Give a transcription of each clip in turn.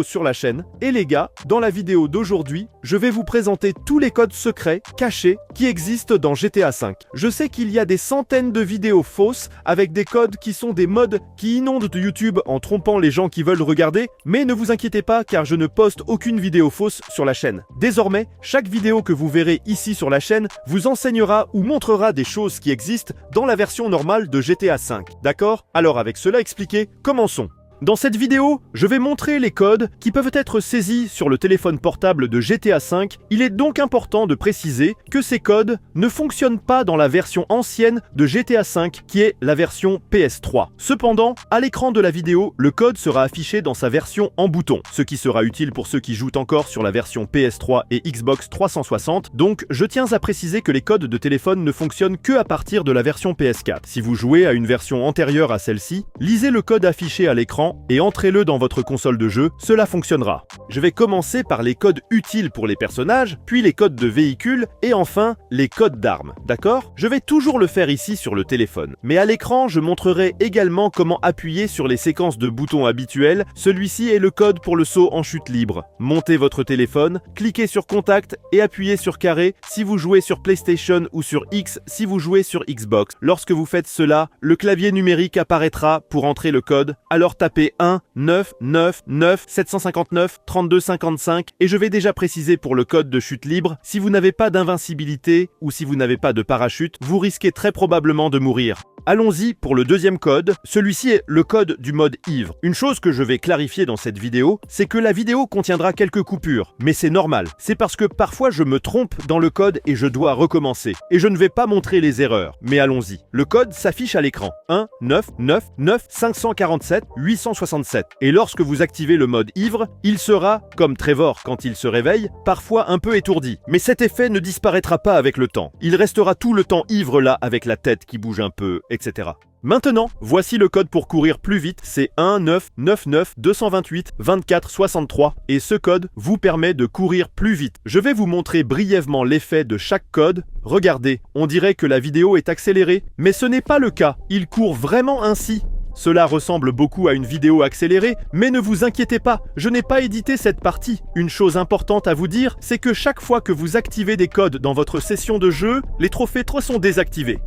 sur la chaîne. Et les gars, dans la vidéo d'aujourd'hui, je vais vous présenter tous les codes secrets, cachés, qui existent dans GTA V. Je sais qu'il y a des centaines de vidéos fausses avec des codes qui sont des mods qui inondent de YouTube en trompant les gens qui veulent regarder, mais ne vous inquiétez pas car je ne poste aucune vidéo fausse sur la chaîne. Désormais, chaque vidéo que vous verrez ici sur la chaîne vous enseignera ou montrera des choses qui existent dans la version normale de GTA V. D'accord? Alors avec cela expliqué, commençons. Dans cette vidéo, je vais montrer les codes qui peuvent être saisis sur le téléphone portable de GTA V. Il est donc important de préciser que ces codes ne fonctionnent pas dans la version ancienne de GTA V qui est la version PS3. Cependant, à l'écran de la vidéo, le code sera affiché dans sa version en bouton, ce qui sera utile pour ceux qui jouent encore sur la version PS3 et Xbox 360. Donc, je tiens à préciser que les codes de téléphone ne fonctionnent que à partir de la version PS4. Si vous jouez à une version antérieure à celle-ci, lisez le code affiché à l'écran et entrez-le dans votre console de jeu, cela fonctionnera. Je vais commencer par les codes utiles pour les personnages, puis les codes de véhicules, et enfin les codes d'armes, d'accord? Je vais toujours le faire ici sur le téléphone, mais à l'écran je montrerai également comment appuyer sur les séquences de boutons habituels. Celui-ci est le code pour le saut en chute libre. Montez votre téléphone, cliquez sur contact et appuyez sur carré si vous jouez sur PlayStation ou sur X si vous jouez sur Xbox. Lorsque vous faites cela, le clavier numérique apparaîtra pour entrer le code, alors tapez 1 9 9 9 759 32 55 et je vais déjà préciser pour le code de chute libre, si vous n'avez pas d'invincibilité ou si vous n'avez pas de parachute, vous risquez très probablement de mourir. Allons-y pour le deuxième code, celui-ci est le code du mode ivre. Une chose que je vais clarifier dans cette vidéo, c'est que la vidéo contiendra quelques coupures, mais c'est normal. C'est parce que parfois je me trompe dans le code et je dois recommencer. Et je ne vais pas montrer les erreurs, mais allons-y. Le code s'affiche à l'écran. 1 9 9 9 547 867. Et lorsque vous activez le mode ivre, il sera, comme Trevor quand il se réveille, parfois un peu étourdi. Mais cet effet ne disparaîtra pas avec le temps. Il restera tout le temps ivre là avec la tête qui bouge un peu, etc. Maintenant, voici le code pour courir plus vite, c'est 1 9 9 9 228 24 63 et ce code vous permet de courir plus vite. Je vais vous montrer brièvement l'effet de chaque code. Regardez, on dirait que la vidéo est accélérée, mais ce n'est pas le cas, il court vraiment ainsi. Cela ressemble beaucoup à une vidéo accélérée, mais ne vous inquiétez pas, je n'ai pas édité cette partie. Une chose importante à vous dire, c'est que chaque fois que vous activez des codes dans votre session de jeu, les trophées sont désactivés.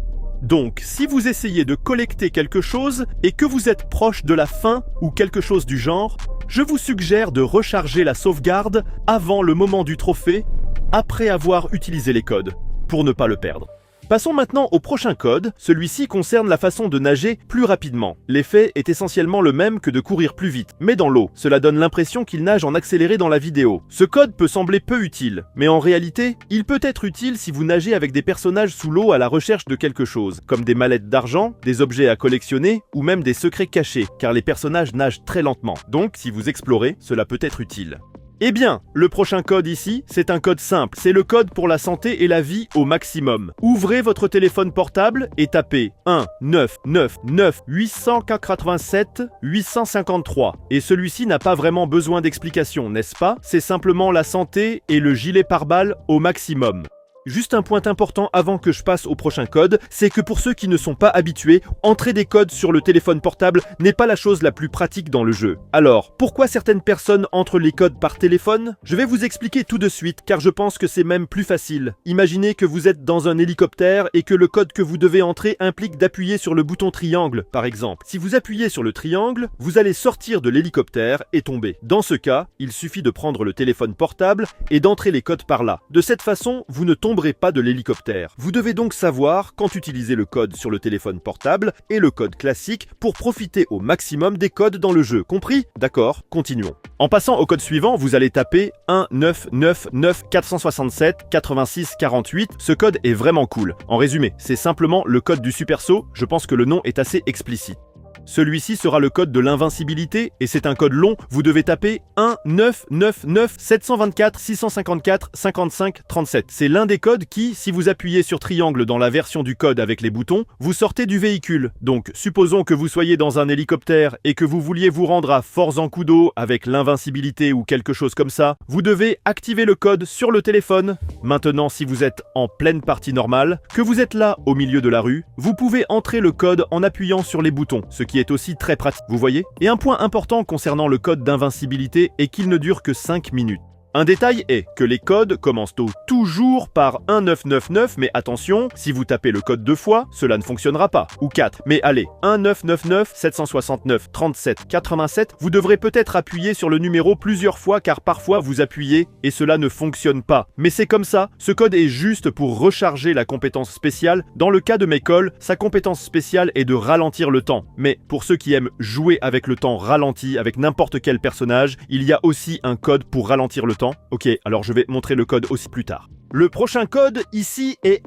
Donc, si vous essayez de collecter quelque chose et que vous êtes proche de la fin ou quelque chose du genre, je vous suggère de recharger la sauvegarde avant le moment du trophée, après avoir utilisé les codes, pour ne pas le perdre. Passons maintenant au prochain code, celui-ci concerne la façon de nager plus rapidement. L'effet est essentiellement le même que de courir plus vite, mais dans l'eau. Cela donne l'impression qu'il nage en accéléré dans la vidéo. Ce code peut sembler peu utile, mais en réalité, il peut être utile si vous nagez avec des personnages sous l'eau à la recherche de quelque chose, comme des mallettes d'argent, des objets à collectionner, ou même des secrets cachés, car les personnages nagent très lentement. Donc, si vous explorez, cela peut être utile. Eh bien, le prochain code ici, c'est un code simple. C'est le code pour la santé et la vie au maximum. Ouvrez votre téléphone portable et tapez 1 9 9 9 887 853. Et celui-ci n'a pas vraiment besoin d'explication, n'est-ce pas? C'est simplement la santé et le gilet pare-balles au maximum. Juste un point important avant que je passe au prochain code, c'est que pour ceux qui ne sont pas habitués, entrer des codes sur le téléphone portable n'est pas la chose la plus pratique dans le jeu. Alors, pourquoi certaines personnes entrent les codes par téléphone? Je vais vous expliquer tout de suite, car je pense que c'est même plus facile. Imaginez que vous êtes dans un hélicoptère et que le code que vous devez entrer implique d'appuyer sur le bouton triangle, par exemple. Si vous appuyez sur le triangle, vous allez sortir de l'hélicoptère et tomber. Dans ce cas, il suffit de prendre le téléphone portable et d'entrer les codes par là. De cette façon, vous ne tomberez pas de l'hélicoptère. Vous devez donc savoir quand utiliser le code sur le téléphone portable et le code classique pour profiter au maximum des codes dans le jeu. Compris? D'accord, continuons. En passant au code suivant, vous allez taper 1 9 9 9 467 86 48. Ce code est vraiment cool. En résumé, c'est simplement le code du super saut. Je pense que le nom est assez explicite. Celui-ci sera le code de l'invincibilité et c'est un code long. Vous devez taper 1 9 9 9 724 654 55 37. C'est l'un des codes qui, si vous appuyez sur triangle dans la version du code avec les boutons, vous sortez du véhicule. Donc, supposons que vous soyez dans un hélicoptère et que vous vouliez vous rendre à Forzancudo avec l'invincibilité ou quelque chose comme ça, vous devez activer le code sur le téléphone. Maintenant, si vous êtes en pleine partie normale, que vous êtes là au milieu de la rue, vous pouvez entrer le code en appuyant sur les boutons, ce qui est aussi très pratique, vous voyez? Et un point important concernant le code d'invincibilité est qu'il ne dure que 5 minutes. Un détail est que les codes commencent toujours par 1999, mais attention, si vous tapez le code 2 fois, cela ne fonctionnera pas, ou 4. Mais allez, 1999 769 37 87, vous devrez peut-être appuyer sur le numéro plusieurs fois car parfois vous appuyez et cela ne fonctionne pas. Mais c'est comme ça, ce code est juste pour recharger la compétence spéciale. Dans le cas de Macaulay, sa compétence spéciale est de ralentir le temps. Mais pour ceux qui aiment jouer avec le temps ralenti, avec n'importe quel personnage, il y a aussi un code pour ralentir le temps. Ok, alors je vais montrer le code aussi plus tard. Le prochain code ici est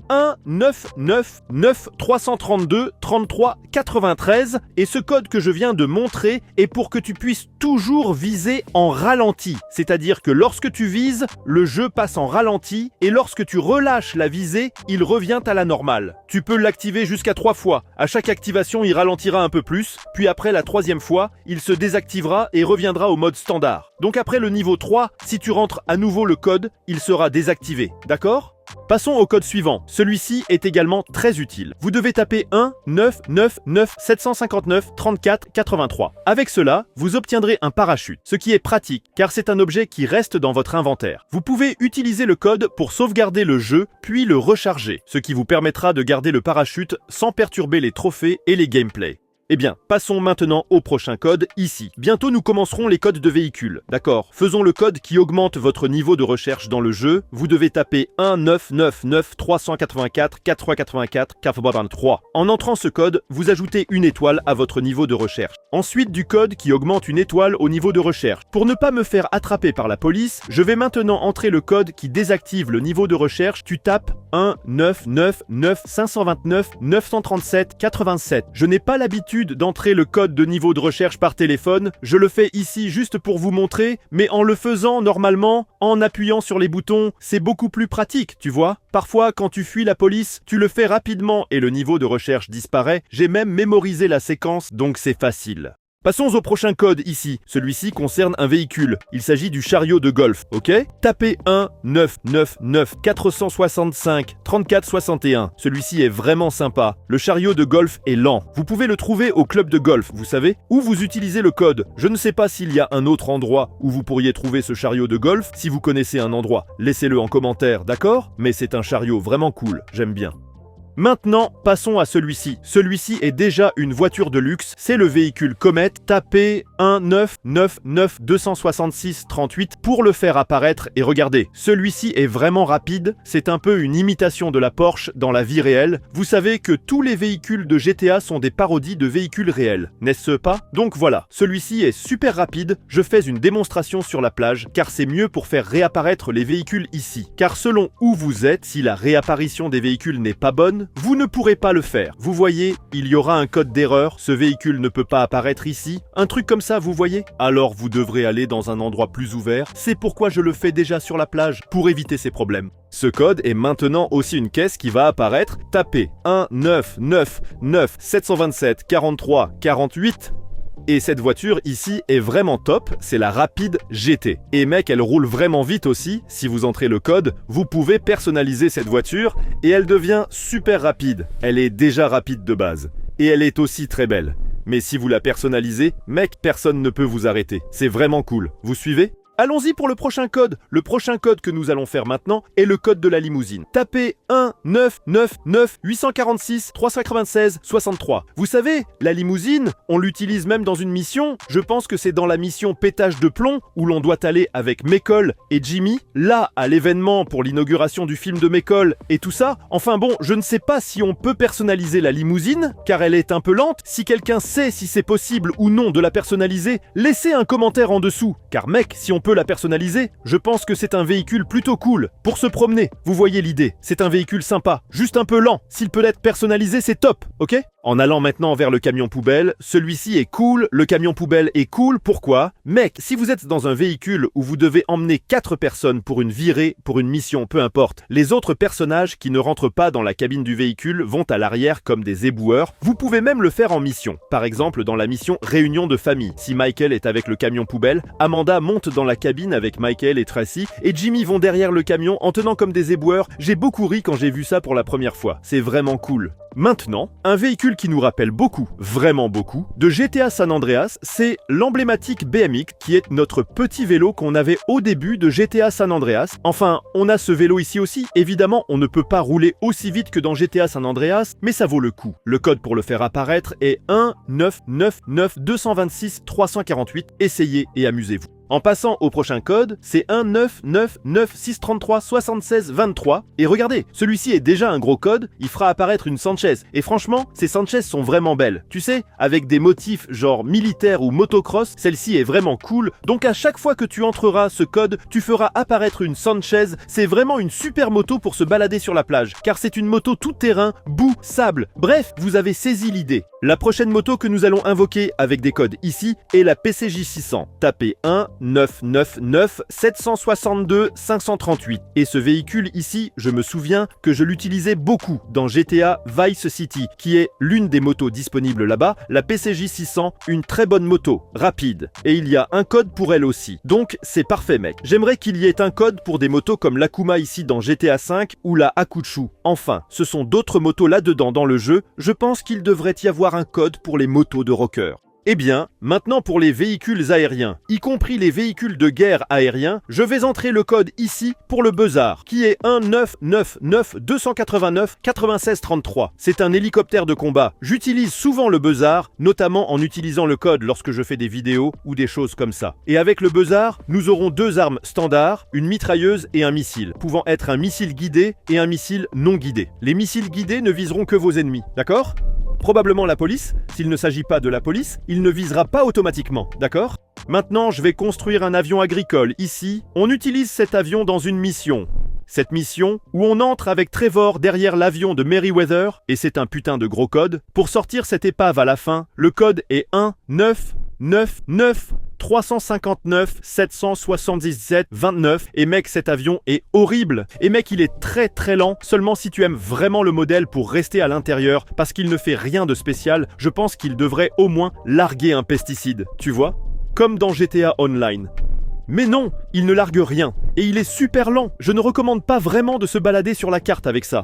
1999 332 33 93 et ce code que je viens de montrer est pour que tu puisses toujours viser en ralenti. C'est-à-dire que lorsque tu vises, le jeu passe en ralenti et lorsque tu relâches la visée, il revient à la normale. Tu peux l'activer jusqu'à 3 fois. À chaque activation, il ralentira un peu plus, puis après la 3e fois, il se désactivera et reviendra au mode standard. Donc après le niveau 3, si tu rentres à nouveau le code, il sera désactivé. D'accord ? Passons au code suivant. Celui-ci est également très utile. Vous devez taper 1999 759 34 83. Avec cela, vous obtiendrez un parachute, ce qui est pratique car c'est un objet qui reste dans votre inventaire. Vous pouvez utiliser le code pour sauvegarder le jeu, puis le recharger, ce qui vous permettra de garder le parachute sans perturber les trophées et les gameplays. Eh bien, passons maintenant au prochain code, ici. Bientôt nous commencerons les codes de véhicules. D'accord, faisons le code qui augmente votre niveau de recherche dans le jeu. Vous devez taper 1999 384 484 423. En entrant ce code, vous ajoutez une étoile à votre niveau de recherche. Ensuite du code qui augmente une étoile au niveau de recherche. Pour ne pas me faire attraper par la police, je vais maintenant entrer le code qui désactive le niveau de recherche. Tu tapes 1999 529 937 87. Je n'ai pas l'habitude d'entrer le code de niveau de recherche par téléphone, je le fais ici juste pour vous montrer, mais en le faisant normalement, en appuyant sur les boutons, c'est beaucoup plus pratique, tu vois. Parfois, quand tu fuis la police, tu le fais rapidement et le niveau de recherche disparaît. J'ai même mémorisé la séquence, donc c'est facile. Passons au prochain code ici. Celui-ci concerne un véhicule. Il s'agit du chariot de golf, ok? Tapez 1999 465 34 61. Celui-ci est vraiment sympa. Le chariot de golf est lent. Vous pouvez le trouver au club de golf, vous savez? Ou vous utilisez le code. Je ne sais pas s'il y a un autre endroit où vous pourriez trouver ce chariot de golf. Si vous connaissez un endroit, laissez-le en commentaire, d'accord? Mais c'est un chariot vraiment cool, j'aime bien. Maintenant, passons à celui-ci. Celui-ci est déjà une voiture de luxe, c'est le véhicule Comet. Tapez 1999 266 38 pour le faire apparaître et regardez, celui-ci est vraiment rapide, c'est un peu une imitation de la Porsche dans la vie réelle. Vous savez que tous les véhicules de GTA sont des parodies de véhicules réels, n'est-ce pas? Donc voilà, celui-ci est super rapide, je fais une démonstration sur la plage car c'est mieux pour faire réapparaître les véhicules ici. Car selon où vous êtes, si la réapparition des véhicules n'est pas bonne, vous ne pourrez pas le faire. Vous voyez, il y aura un code d'erreur, ce véhicule ne peut pas apparaître ici. Un truc comme ça, vous voyez? Alors vous devrez aller dans un endroit plus ouvert. C'est pourquoi je le fais déjà sur la plage, pour éviter ces problèmes. Ce code est maintenant aussi une caisse qui va apparaître. Tapez 1999 727 43 48. Et cette voiture ici est vraiment top, c'est la Rapide GT. Et mec, elle roule vraiment vite aussi. Si vous entrez le code, vous pouvez personnaliser cette voiture et elle devient super rapide. Elle est déjà rapide de base. Et elle est aussi très belle. Mais si vous la personnalisez, mec, personne ne peut vous arrêter. C'est vraiment cool. Vous suivez ? Allons-y pour le prochain code. Le prochain code que nous allons faire maintenant est le code de la limousine. Tapez 1999 846 396 63. Vous savez, la limousine, on l'utilise même dans une mission. Je pense que c'est dans la mission pétage de plomb où l'on doit aller avec Macaulay et Jimmy. Là, à l'événement pour l'inauguration du film de Macaulay et tout ça. Enfin bon, je ne sais pas si on peut personnaliser la limousine, car elle est un peu lente. Si quelqu'un sait si c'est possible ou non de la personnaliser, laissez un commentaire en dessous. Car mec, si on peut la personnaliser, je pense que c'est un véhicule plutôt cool pour se promener. Vous voyez l'idée, c'est un véhicule sympa, juste un peu lent. S'il peut être personnalisé, c'est top, ok? En allant maintenant vers le camion poubelle, celui-ci est cool, le camion poubelle est cool, pourquoi? Mec, si vous êtes dans un véhicule où vous devez emmener 4 personnes pour une virée, pour une mission, peu importe, les autres personnages qui ne rentrent pas dans la cabine du véhicule vont à l'arrière comme des éboueurs. Vous pouvez même le faire en mission. Par exemple, dans la mission Réunion de famille. Si Michael est avec le camion poubelle, Amanda monte dans la la cabine avec Michael et Tracy, et Jimmy vont derrière le camion en tenant comme des éboueurs. J'ai beaucoup ri quand j'ai vu ça pour la première fois. C'est vraiment cool. Maintenant, un véhicule qui nous rappelle beaucoup, vraiment beaucoup, de GTA San Andreas, c'est l'emblématique BMX, qui est notre petit vélo qu'on avait au début de GTA San Andreas. Enfin, on a ce vélo ici aussi. Évidemment, on ne peut pas rouler aussi vite que dans GTA San Andreas, mais ça vaut le coup. Le code pour le faire apparaître est 1999226 348. Essayez et amusez-vous. En passant au prochain code, c'est 19996337623. Et regardez, celui-ci est déjà un gros code, il fera apparaître une Sanchez. Et franchement, ces Sanchez sont vraiment belles. Tu sais, avec des motifs genre militaire ou motocross, celle-ci est vraiment cool. Donc à chaque fois que tu entreras ce code, tu feras apparaître une Sanchez. C'est vraiment une super moto pour se balader sur la plage, car c'est une moto tout-terrain, boue, sable. Bref, vous avez saisi l'idée. La prochaine moto que nous allons invoquer avec des codes ici est la PCJ 600. Tapez 1999762 538. Et ce véhicule ici, je me souviens que je l'utilisais beaucoup dans GTA Vice City, qui est l'une des motos disponibles là-bas, la PCJ 600, une très bonne moto, rapide. Et il y a un code pour elle aussi. Donc c'est parfait mec. J'aimerais qu'il y ait un code pour des motos comme l'Akuma ici dans GTA 5 ou la Hakuchu. Enfin, ce sont d'autres motos là-dedans dans le jeu, je pense qu'il devrait y avoir un code pour les motos de rocker. Eh bien, maintenant pour les véhicules aériens, y compris les véhicules de guerre aériens, je vais entrer le code ici pour le Buzzard, qui est 19992899633. C'est un hélicoptère de combat. J'utilise souvent le Buzzard, notamment en utilisant le code lorsque je fais des vidéos ou des choses comme ça. Et avec le Buzzard, nous aurons deux armes standards, une mitrailleuse et un missile, pouvant être un missile guidé et un missile non guidé. Les missiles guidés ne viseront que vos ennemis, d'accord ? Probablement la police. S'il ne s'agit pas de la police, il ne visera pas automatiquement, d'accord ? Maintenant, je vais construire un avion agricole. Ici, on utilise cet avion dans une mission. Cette mission, où on entre avec Trevor derrière l'avion de Merryweather, et c'est un putain de gros code, pour sortir cette épave à la fin, le code est 199937729 et mec cet avion est horrible et mec il est très très lent seulement si tu aimes vraiment le modèle pour rester à l'intérieur parce qu'il ne fait rien de spécial, je pense qu'il devrait au moins larguer un pesticide, tu vois, comme dans GTA Online. Mais non, il ne largue rien et il est super lent, je ne recommande pas vraiment de se balader sur la carte avec ça.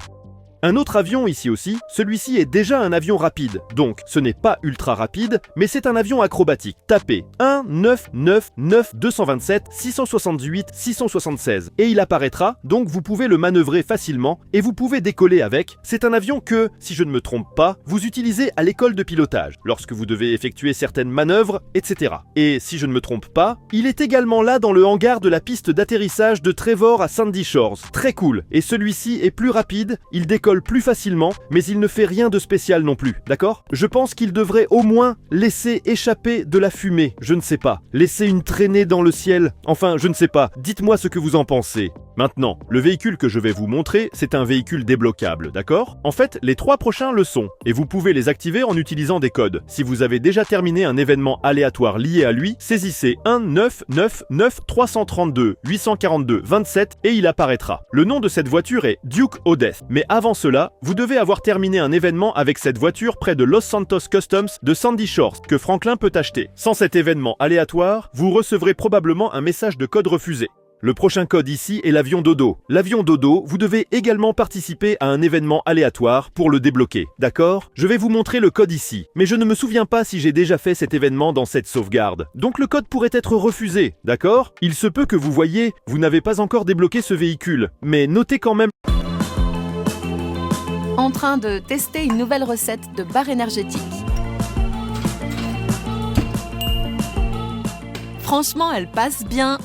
Un autre avion ici aussi, celui-ci est déjà un avion rapide, donc ce n'est pas ultra rapide, mais c'est un avion acrobatique. Tapez 1999227 676 et il apparaîtra, donc vous pouvez le manœuvrer facilement et vous pouvez décoller avec. C'est un avion que, si je ne me trompe pas, vous utilisez à l'école de pilotage, lorsque vous devez effectuer certaines manœuvres, etc. Et si je ne me trompe pas, il est également là dans le hangar de la piste d'atterrissage de Trevor à Sandy Shores. Très cool, et celui-ci est plus rapide, il décolle plus facilement, mais il ne fait rien de spécial non plus, d'accord ? Je pense qu'il devrait au moins laisser échapper de la fumée, je ne sais pas. Laisser une traînée dans le ciel, enfin, je ne sais pas. Dites-moi ce que vous en pensez. Maintenant, le véhicule que je vais vous montrer, c'est un véhicule débloquable, d'accord ? En fait, les trois prochains le sont, et vous pouvez les activer en utilisant des codes. Si vous avez déjà terminé un événement aléatoire lié à lui, saisissez 19993284227 et il apparaîtra. Le nom de cette voiture est Duke Odeth, mais avant cela, vous devez avoir terminé un événement avec cette voiture près de Los Santos Customs de Sandy Shores que Franklin peut acheter. Sans cet événement aléatoire, vous recevrez probablement un message de code refusé. Le prochain code ici est l'avion dodo. L'avion dodo, vous devez également participer à un événement aléatoire pour le débloquer, d'accord ? Je vais vous montrer le code ici, mais je ne me souviens pas si j'ai déjà fait cet événement dans cette sauvegarde. Donc le code pourrait être refusé, d'accord ? Il se peut que vous voyez, vous n'avez pas encore débloqué ce véhicule, mais notez quand même... En train de tester une nouvelle recette de barre énergétique. Franchement, elle passe bien.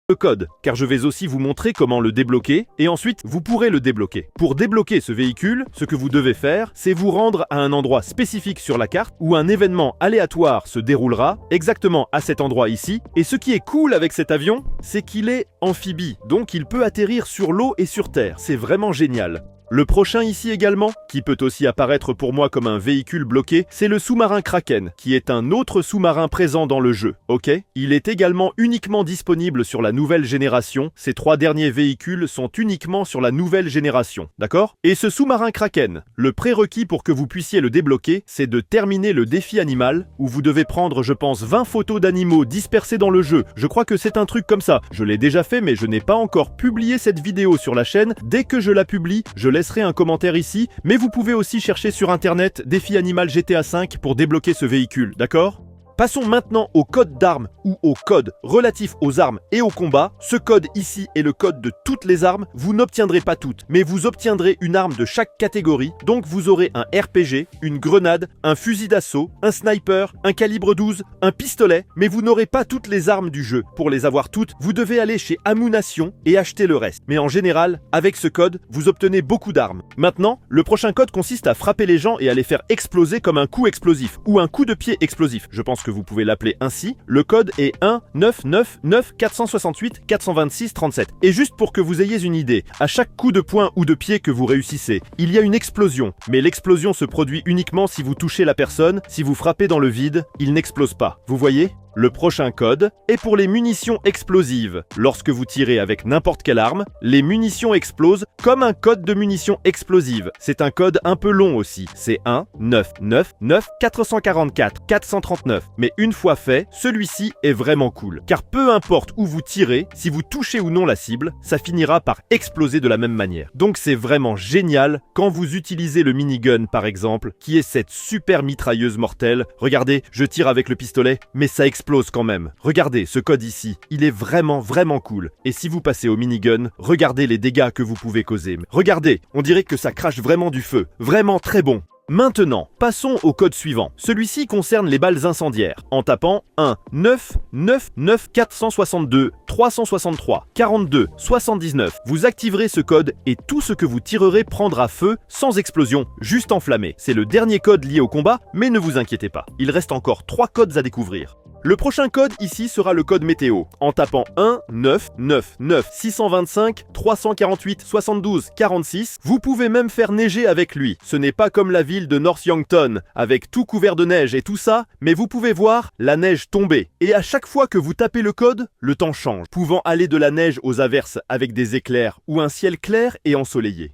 Le code, car je vais aussi vous montrer comment le débloquer, et ensuite vous pourrez le débloquer. Pour débloquer ce véhicule, ce que vous devez faire, c'est vous rendre à un endroit spécifique sur la carte où un événement aléatoire se déroulera, exactement à cet endroit ici, et ce qui est cool avec cet avion, c'est qu'il est amphibie, donc il peut atterrir sur l'eau et sur terre, c'est vraiment génial. Le prochain ici également, qui peut aussi apparaître pour moi comme un véhicule bloqué, c'est le sous-marin Kraken, qui est un autre sous-marin présent dans le jeu, ok? Il est également uniquement disponible sur la nouvelle génération, ces 3 derniers véhicules sont uniquement sur la nouvelle génération, d'accord? Et ce sous-marin Kraken, le prérequis pour que vous puissiez le débloquer, c'est de terminer le défi animal, où vous devez prendre, je pense, 20 photos d'animaux dispersés dans le jeu. Je crois que c'est un truc comme ça. Je l'ai déjà fait, mais je n'ai pas encore publié cette vidéo sur la chaîne. Dès que je la publie, je laisserai un commentaire ici, mais vous pouvez aussi chercher sur internet défi animal GTA V pour débloquer ce véhicule, d'accord? Passons maintenant au code d'armes ou au code relatif aux armes et au combat. Ce code ici est le code de toutes les armes. Vous n'obtiendrez pas toutes, mais vous obtiendrez une arme de chaque catégorie. Donc vous aurez un RPG, une grenade, un fusil d'assaut, un sniper, un calibre 12, un pistolet, mais vous n'aurez pas toutes les armes du jeu. Pour les avoir toutes, vous devez aller chez Ammu-Nation et acheter le reste. Mais en général, avec ce code, vous obtenez beaucoup d'armes. Maintenant, le prochain code consiste à frapper les gens et à les faire exploser comme un coup explosif ou un coup de pied explosif. Je pense que vous pouvez l'appeler ainsi. Le code est 19994684267. Et juste pour que vous ayez une idée, à chaque coup de poing ou de pied que vous réussissez, il y a une explosion. Mais l'explosion se produit uniquement si vous touchez la personne. Si vous frappez dans le vide, il n'explose pas. Vous voyez ? Le prochain code est pour les munitions explosives. Lorsque vous tirez avec n'importe quelle arme, les munitions explosent comme un code de munitions explosives. C'est un code un peu long aussi. C'est 1999444 Mais une fois fait, celui-ci est vraiment cool. Car peu importe où vous tirez, si vous touchez ou non la cible, ça finira par exploser de la même manière. Donc c'est vraiment génial quand vous utilisez le minigun par exemple, qui est cette super mitrailleuse mortelle. Regardez, je tire avec le pistolet, mais ça explose quand même. Regardez ce code ici, il est vraiment cool. Et si vous passez au minigun, regardez les dégâts que vous pouvez causer. Regardez, on dirait que ça crache vraiment du feu. Vraiment très bon. Maintenant, passons au code suivant. Celui-ci concerne les balles incendiaires. En tapant 1999462 363 42 79, vous activerez ce code et tout ce que vous tirerez prendra feu sans explosion, juste enflammé. C'est le dernier code lié au combat, mais ne vous inquiétez pas, il reste encore 3 codes à découvrir. Le prochain code ici sera le code météo. En tapant 1999625 348 72 46, vous pouvez même faire neiger avec lui. Ce n'est pas comme la ville de North Yankton, avec tout couvert de neige et tout ça, mais vous pouvez voir la neige tomber. Et à chaque fois que vous tapez le code, le temps change, pouvant aller de la neige aux averses avec des éclairs ou un ciel clair et ensoleillé.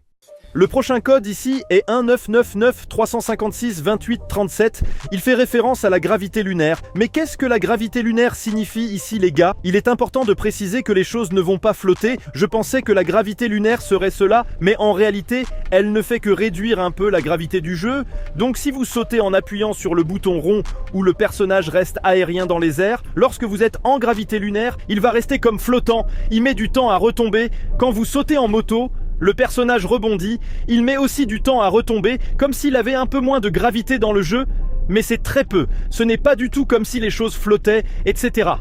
Le prochain code ici est 19993562837. Il fait référence à la gravité lunaire. Mais qu'est-ce que la gravité lunaire signifie ici les gars? Il est important de préciser que les choses ne vont pas flotter. Je pensais que la gravité lunaire serait cela, mais en réalité, elle ne fait que réduire un peu la gravité du jeu. Donc si vous sautez en appuyant sur le bouton rond où le personnage reste aérien dans les airs, lorsque vous êtes en gravité lunaire, il va rester comme flottant. Il met du temps à retomber. Quand vous sautez en moto, le personnage rebondit, il met aussi du temps à retomber, comme s'il avait un peu moins de gravité dans le jeu, mais c'est très peu, ce n'est pas du tout comme si les choses flottaient, etc.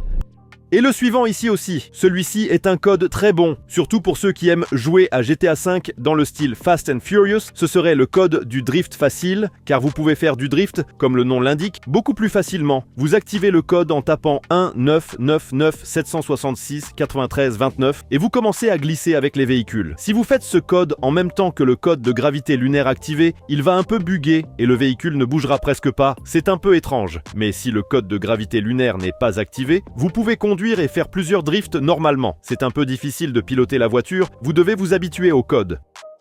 Et le suivant ici aussi, celui-ci est un code très bon, surtout pour ceux qui aiment jouer à GTA V dans le style Fast and Furious, ce serait le code du drift facile, car vous pouvez faire du drift, comme le nom l'indique, beaucoup plus facilement. Vous activez le code en tapant 19997669329 et vous commencez à glisser avec les véhicules. Si vous faites ce code en même temps que le code de gravité lunaire activé, il va un peu bugger et le véhicule ne bougera presque pas, c'est un peu étrange. Mais si le code de gravité lunaire n'est pas activé, vous pouvez conduire et faire plusieurs drifts normalement. C'est un peu difficile de piloter la voiture, vous devez vous habituer au code.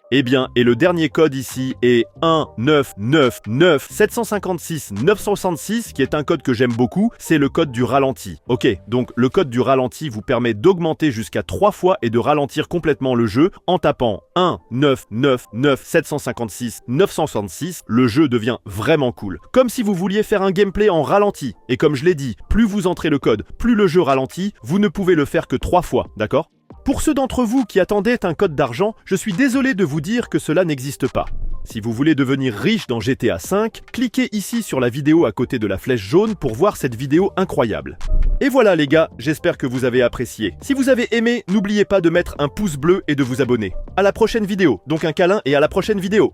Eh bien, et le dernier code ici est 1999756 qui est un code que j'aime beaucoup, c'est le code du ralenti. Ok, donc le code du ralenti vous permet d'augmenter jusqu'à 3 fois et de ralentir complètement le jeu en tapant 1999756 le jeu devient vraiment cool. Comme si vous vouliez faire un gameplay en ralenti. Et comme je l'ai dit, plus vous entrez le code, plus le jeu ralentit, vous ne pouvez le faire que 3 fois, d'accord ? Pour ceux d'entre vous qui attendaient un code d'argent, je suis désolé de vous dire que cela n'existe pas. Si vous voulez devenir riche dans GTA V, cliquez ici sur la vidéo à côté de la flèche jaune pour voir cette vidéo incroyable. Et voilà les gars, j'espère que vous avez apprécié. Si vous avez aimé, n'oubliez pas de mettre un pouce bleu et de vous abonner. À la prochaine vidéo, donc un câlin et à la prochaine vidéo.